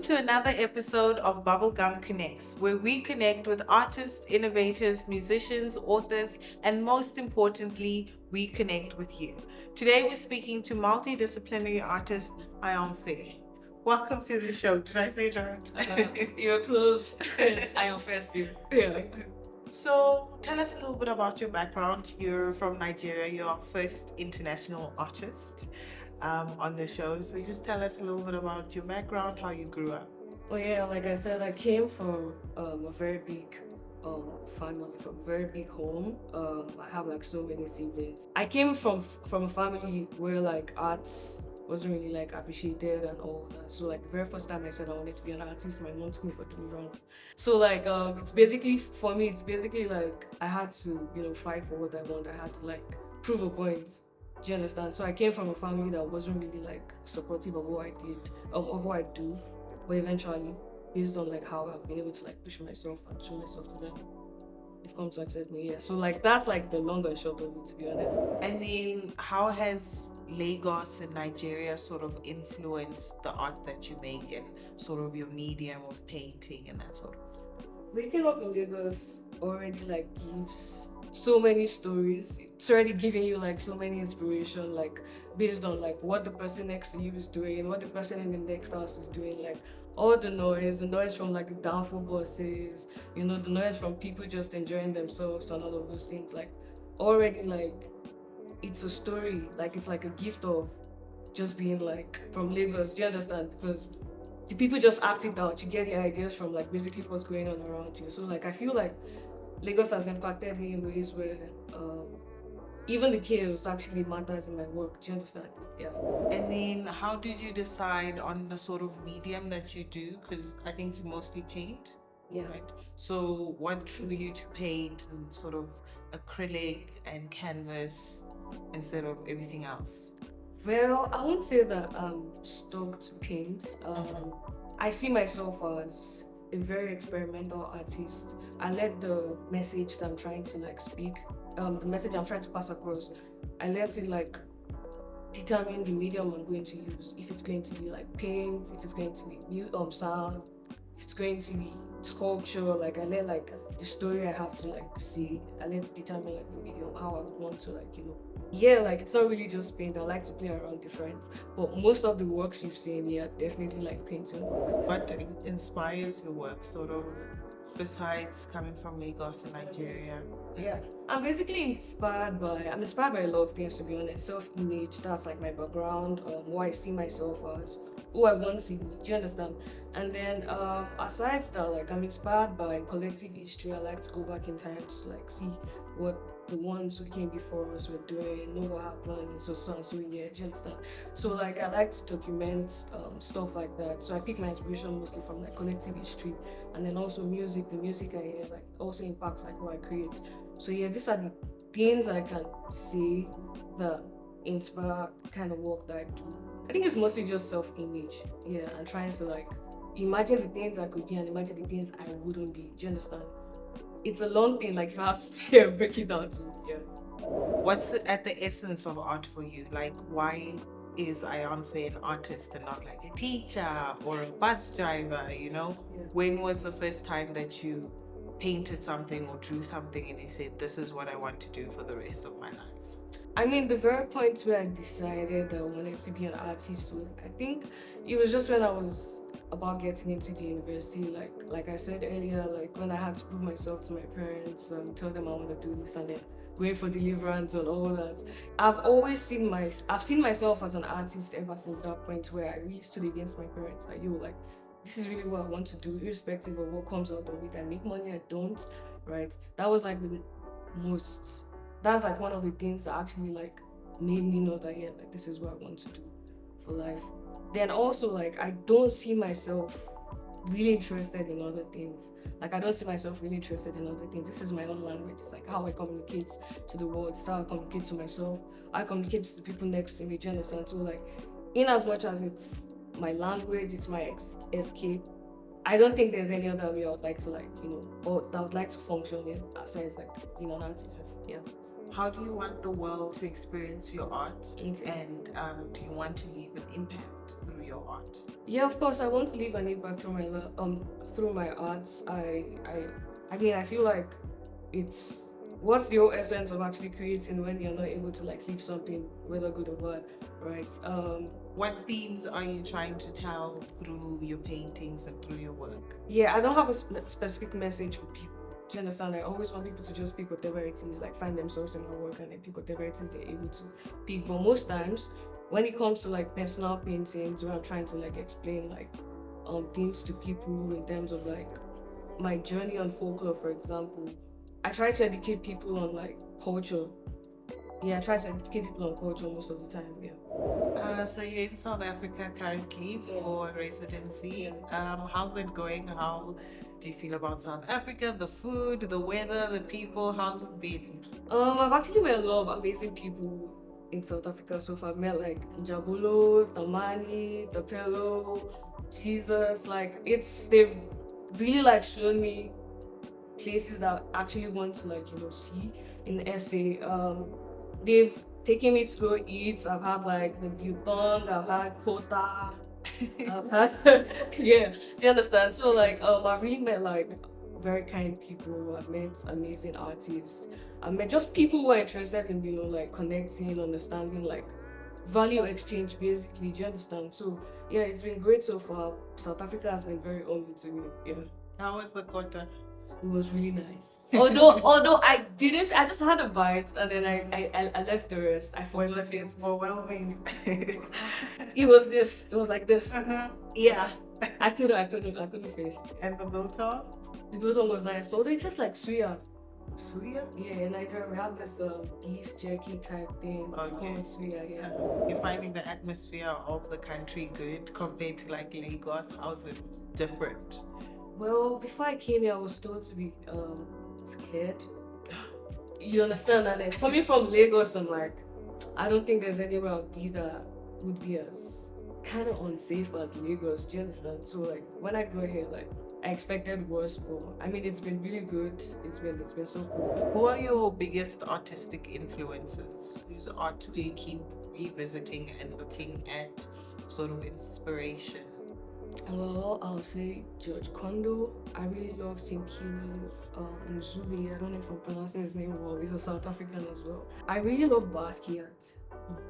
Welcome to another episode of BubblegumConnects, where we connect with artists, innovators, musicians, authors, and most importantly, we connect with you. Today we're speaking to multidisciplinary artist Ayanfe. Welcome to the show. Did I say it right? You're close. It's Ayanfe still. Yeah. So tell us a little bit about your background. You're from Nigeria. You're our first international artist on the show. So just tell us a little bit about your background, how you grew up. Well, yeah, like I said, I came from a very big family, from a very big home. I have like so many siblings. I came from a family where like arts wasn't really like appreciated and all that. So like the very first time I said I wanted to be an artist, my mom took me for 3 runs. So like it's basically for me, it's basically like I had to fight for what I want. I had to like prove a point. Do you understand? So I came from a family that wasn't really like supportive of what I did, of what I do. But eventually, based on like how I've been able to like push myself and show myself to them, they've come to accept me. Yeah. So like that's like the long and short of it, to be honest. And then how has Lagos and Nigeria sort of influenced the art that you make and sort of your medium of painting and that sort of? Waking up in Lagos already like gives so many stories. It's already giving you like so many inspiration, like based on like what the person next to you is doing, what the person in the next house is doing, like all the noise from like the downfall buses, the noise from people just enjoying themselves and all of those things. Like already like it's a story, like it's like a gift of just being like from Lagos. Do you understand? Because the people just act it out. You get the ideas from like basically what's going on around you. So like I feel like Lagos has impacted me in ways where even the chaos actually matters in my work. Do you understand? Yeah. And then how did you decide on the sort of medium that you do? Because I think you mostly paint. Yeah. Right. So what drew you to paint and sort of acrylic and canvas instead of everything else? Well, I won't say that I'm stuck to paint. I see myself as a very experimental artist. I let the message that I'm trying to like speak, the message I'm trying to pass across, I let it like determine the medium I'm going to use. If it's going to be like paint, if it's going to be sound, if it's going to be sculpture, like I let like the story I have to like see, I let it determine like the medium, how I would want to like yeah, like it's not really just paint. I like to play around different, but most of the works you've seen here are definitely like painting works. What inspires your work, sort of, besides coming from Lagos and Nigeria? Yeah, I'm inspired by a lot of things, to be honest. Self-image, that's like my background, who I see myself as, who I want to be. Do you understand? And then aside that, like I'm inspired by collective history. I like to go back in time to like see what the ones who came before us were doing, know what happened, so and so, yeah. Do you understand? So like I like to document stuff like that. So I pick my inspiration mostly from like collective history, and then also music. The music I hear like also impacts like what I create. So yeah, these are the things I can say that inspire kind of work that I do. I think it's mostly just self-image, yeah, and trying to like imagine the things I could be and imagine the things I wouldn't be. Do you understand? It's a long thing, like you have to break it down to, yeah. What's at the essence of art for you? Like, why is Ayanfe an artist and not like a teacher or a bus driver, Yeah. When was the first time that you painted something or drew something and you said, this is what I want to do for the rest of my life? I mean, the very point where I decided that I wanted to be an artist, I think it was just when I was about getting into the university. Like I said earlier, like when I had to prove myself to my parents, tell them I want to do this, and then going for deliverance and all that. I've seen myself as an artist ever since that point where I really stood against my parents. Like, like this is really what I want to do, irrespective of what comes out of it. I make money, I don't, right? That was like that's like one of the things that actually like made me know that yeah, like this is what I want to do for life. Then also like I don't see myself really interested in other things. Like I don't see myself really interested in other things. This is my own language. It's like how I communicate to the world. It's how I communicate to myself. I communicate to the people next to me. Do you understand? So like in as much as it's my language, it's my escape, I don't think there's any other way I would like to like, or that I would like to function in aside like being an artist. Yeah. How do you want the world to experience your art? Okay. And do you want to leave an impact through your art? Yeah, of course, I want to leave an impact through my arts. I mean, I feel like it's what's the whole essence of actually creating when you're not able to like leave something, whether good or bad, right? What themes are you trying to tell through your paintings and through your work? Yeah, I don't have a specific message for people. Do you understand? I always want people to just pick whatever it is, like find themselves in my work and then pick whatever it is they're able to pick. But most times, when it comes to like personal paintings, where I'm trying to like explain like things to people in terms of like my journey on folklore, for example, I try to educate people on like culture. Yeah, I try to educate people on culture most of the time. Yeah. So you're in South Africa currently for residency. How's that going? How do you feel about South Africa? The food, the weather, the people. How's it been? I've actually met a lot of amazing people in South Africa so far. I've met like Jabulo, Tamani, Boipelo, Jesus. Like they've really like shown me places that I actually want to like see in SA. They've taken me to go eat. I've had like the Butong, I've had Kota, I've had yeah. Do you understand? So like I've really met like very kind people. I've met amazing artists. I've met just people who are interested in like connecting, understanding, like value exchange basically. Do you understand? So yeah, it's been great so far. South Africa has been very open to me. Yeah. How was the Kota? It was really nice. Although I didn't, I just had a bite and then I left the rest. I forgot Was it overwhelming? It was like this. Uh-huh. Yeah. I couldn't finish. And the biltong? The biltong was nice. So it's just like suya. Suya? Yeah, in Nigeria we have this beef jerky type thing. It's Okay. called suya, yeah. You're finding the atmosphere of the country good compared to like Lagos? How's it different? Well, before I came here I was told to be scared. You understand? And then coming from Lagos, I'm like, I don't think there's anywhere I'll be that would be as kind of unsafe as Lagos. Do you understand? So like when I go here, like I expected worse, but I mean it's been really good. It's been so cool. Who are your biggest artistic influences? Whose art do you keep revisiting and looking at sort of inspiration? Well, I'll say George Kondo. I really love Sinkiri Nzube. I don't know if I'm pronouncing his name well. He's a South African as well. I really love Basquiat.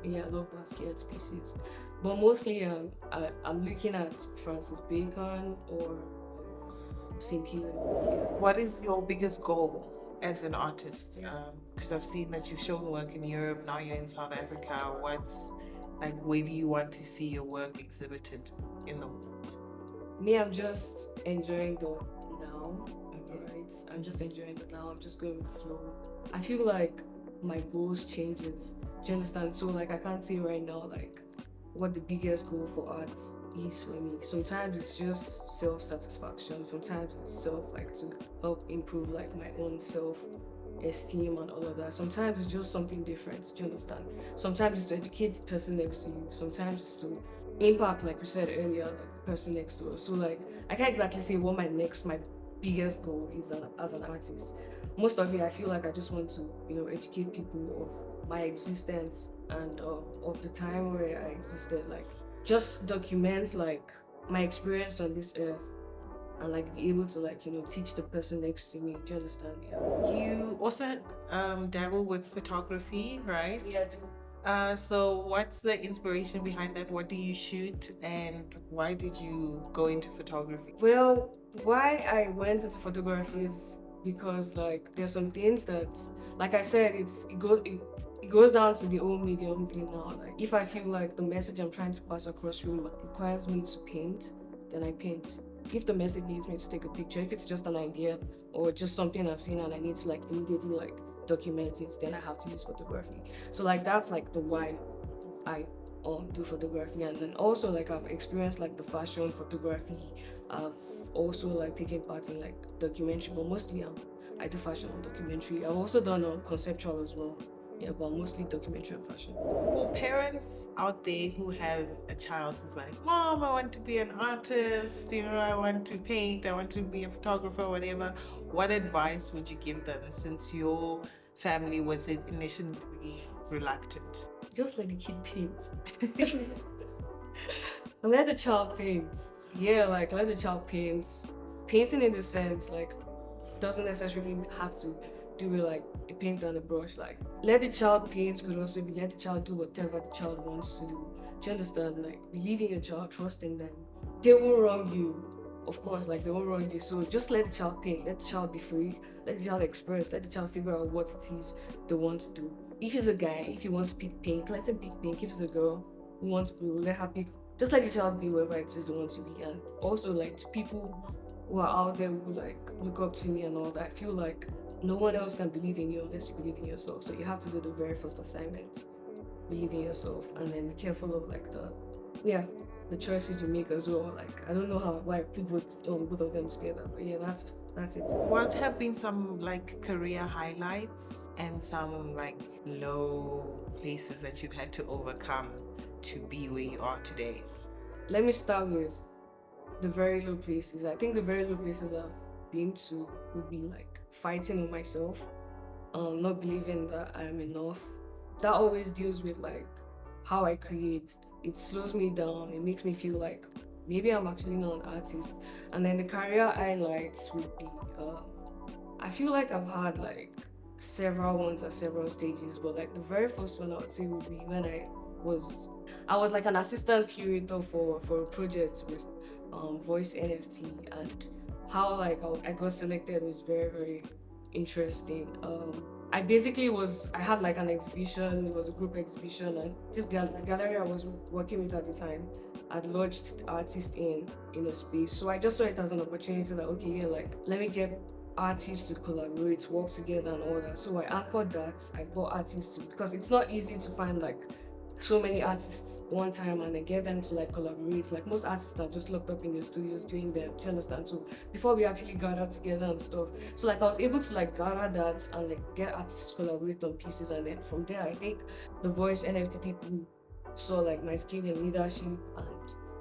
Yeah, I love Basquiat's pieces. But mostly I'm looking at Francis Bacon or Sinkiri. What is your biggest goal as an artist? Because I've seen that you've shown work in Europe, now you're in South Africa. Where do you want to see your work exhibited in the world? Me, I'm just enjoying the now, right? I'm just enjoying the now. I'm just going with the flow. I feel like my goals changes. Do you understand? So like I can't say right now like what the biggest goal for art is for me. Sometimes it's just self-satisfaction. Sometimes it's to help improve like my own self-esteem and all of that. Sometimes it's just something different. Do you understand? Sometimes it's to educate the person next to you. Sometimes it's to impact, like you said earlier, like the person next to us. So like I can't exactly say what my biggest goal is as an artist. Most of it I feel like I just want to educate people of my existence and of the time where I existed, like just document like my experience on this earth and like be able to like teach the person next to me. Do you understand? Yeah. You also dabble with photography, right? Yeah, I do. So what's the inspiration behind that? What do you shoot and why did you go into photography? Well, why I went into photography is because like there's some things that, like I said, it goes down to the old medium thing now. Like if I feel like the message I'm trying to pass across requires me to paint, then I paint. If the message needs me to take a picture, if it's just an idea or just something I've seen and I need to like immediately like document it, then I have to use photography. So like that's like the why I do photography. And then also like I've experienced like the fashion photography. I've also like taken part in like documentary, but mostly I do fashion and documentary. I've also done conceptual as well. Yeah, but mostly documentary and fashion. For parents out there who have a child who's like, Mom, I want to be an artist, I want to paint, I want to be a photographer, whatever, what advice would you give them since your family was initially reluctant? Just let the kid paint. Let the child paint. Yeah, like let the child paint. Painting in the sense, like, doesn't necessarily have to do with like a paint and a brush. Like, let the child paint could also be let the child do whatever the child wants to do. Do you understand? Like, believe in your child, trust in them. They won't wrong you. Of course, like they won't wrong you. So just let the child paint, let the child be free, let the child express, let the child figure out what it is they want to do. If he's a guy, if he wants to pick pink, let him pick pink. If it's a girl who wants blue, let her pick. Just let the child be whoever it is they want to be. And also, like, to people who are out there who like look up to me and all that, I feel like no one else can believe in you unless you believe in yourself. So you have to do the very first assignment, believe in yourself, and then be careful of like the choices you make as well. Like, I don't know why people both of them together, but yeah, that's it. What have been some like career highlights and some like low places that you've had to overcome to be where you are today? Let me start with the very low places. I think the very low places I've been to would be like fighting with myself, not believing that I am enough. That always deals with like how I create. It slows me down. It makes me feel like maybe I'm actually not an artist. And then the career highlights would be, I feel like I've had like several ones at several stages, but like the very first one I would say would be when I was like an assistant curator for a project with voice NFT, and how like I got selected was very, very interesting. I had like an exhibition. It was a group exhibition, and the gallery I was working with at the time had lodged artists in a space. So I just saw it as an opportunity that, okay, yeah, like let me get artists to collaborate, work together and all that. So I anchored that. I got artists because it's not easy to find like so many artists one time and then get them to like collaborate. Like, most artists are just locked up in their studios doing them, do you understand? So before we actually gathered together and stuff, so like I was able to like gather that and like get artists to collaborate on pieces, and then from there I think the voice NFT people saw like my skill in leadership, and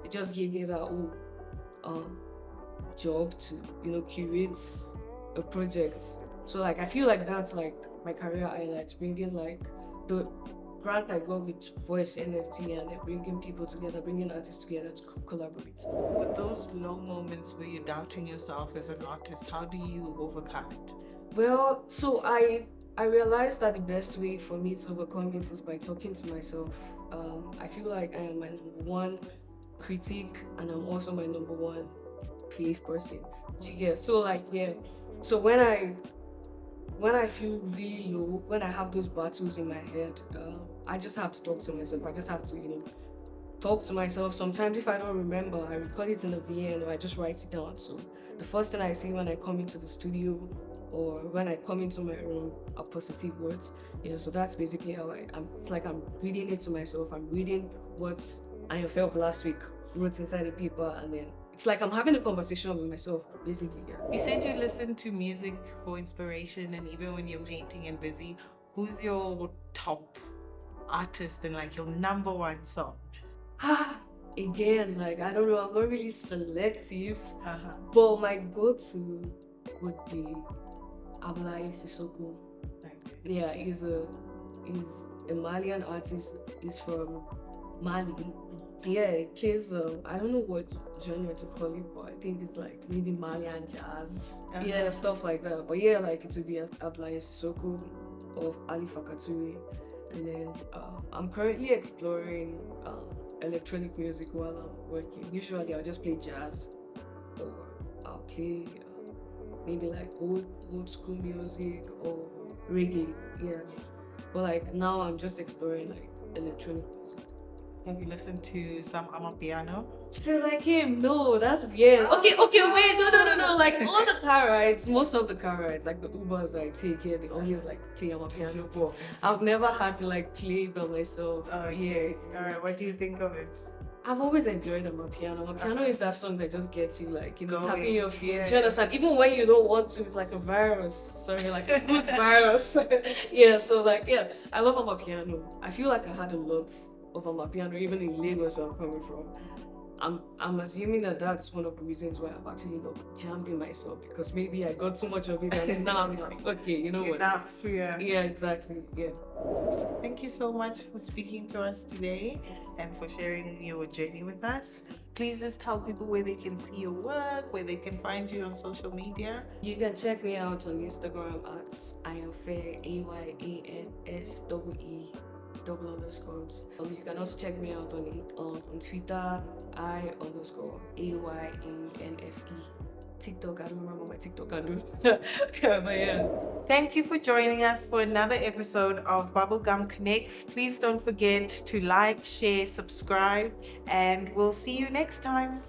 it just gave me that job to curate a project. So like I feel like that's like my career highlights, bringing like the grant I got with voice NFT, and then bringing people together, bringing artists together to collaborate. With those low moments where you're doubting yourself as an artist, how do you overcome it? Well, so I realized that the best way for me to overcome it is by talking to myself. I feel like I am my number one critic, and I'm also my number one creative person. Yeah. So like so when I feel really low, when I have those battles in my head, I just have to talk to myself. I just have to, talk to myself. Sometimes if I don't remember, I record it in a VN or I just write it down. So the first thing I say when I come into the studio or when I come into my room are positive words. So that's basically how it's like I'm reading it to myself. I'm reading what Ayanfe of last week wrote inside the paper, and then it's like I'm having a conversation with myself, basically. Yeah. You said you listen to music for inspiration, and even when you're painting and busy, who's your top artist and like your number one song? Again, like I don't know, I'm not really selective, but my go-to would be Ablaye Sissoko. Yeah, he's a Malian artist. He's from Mali. Yeah, he plays I don't know what genre to call it, but I think it's like maybe Malian jazz. Yeah, stuff like that. But yeah, like it would be Ablaye Sissoko or Ali Fakaturi. And then I'm currently exploring electronic music while I'm working. Usually I'll just play jazz, or I'll play maybe like old school music or reggae. Yeah, but like now I'm just exploring like electronic music. Have you listened to some Amapiano? Sounds like him. No, that's weird. Okay, wait, no. Like all the car rides, most of the car rides, like the Ubers I take here, they always like play Amapiano. But I've never had to like play by myself. Yeah. All right. What do you think of it? I've always enjoyed Amapiano. Amapiano is that song that just gets you like, Going, tapping your feet. yeah. Do you understand? Even when you don't want to, it's like a virus. Sorry, like a good virus. Yeah, so like, yeah, I love Amapiano. I feel like I had a lot of Amapiano, even in Lagos where I'm coming from. I'm assuming that that's one of the reasons why I've actually jammed in myself, because maybe I got too much of it and now I'm like, okay, you know what? Enough, yeah. Yeah, exactly. Yeah. Thank you so much for speaking to us today and for sharing your journey with us. Please just tell people where they can see your work, where they can find you on social media. You can check me out on Instagram at Ayanfe AYANFEE double underscores. You can also check me out on Twitter I_AYANFE. TikTok, I don't remember my TikTok handles. But yeah. Thank you for joining us for another episode of Bubblegum Connects. Please don't forget to like, share, subscribe, and we'll see you next time.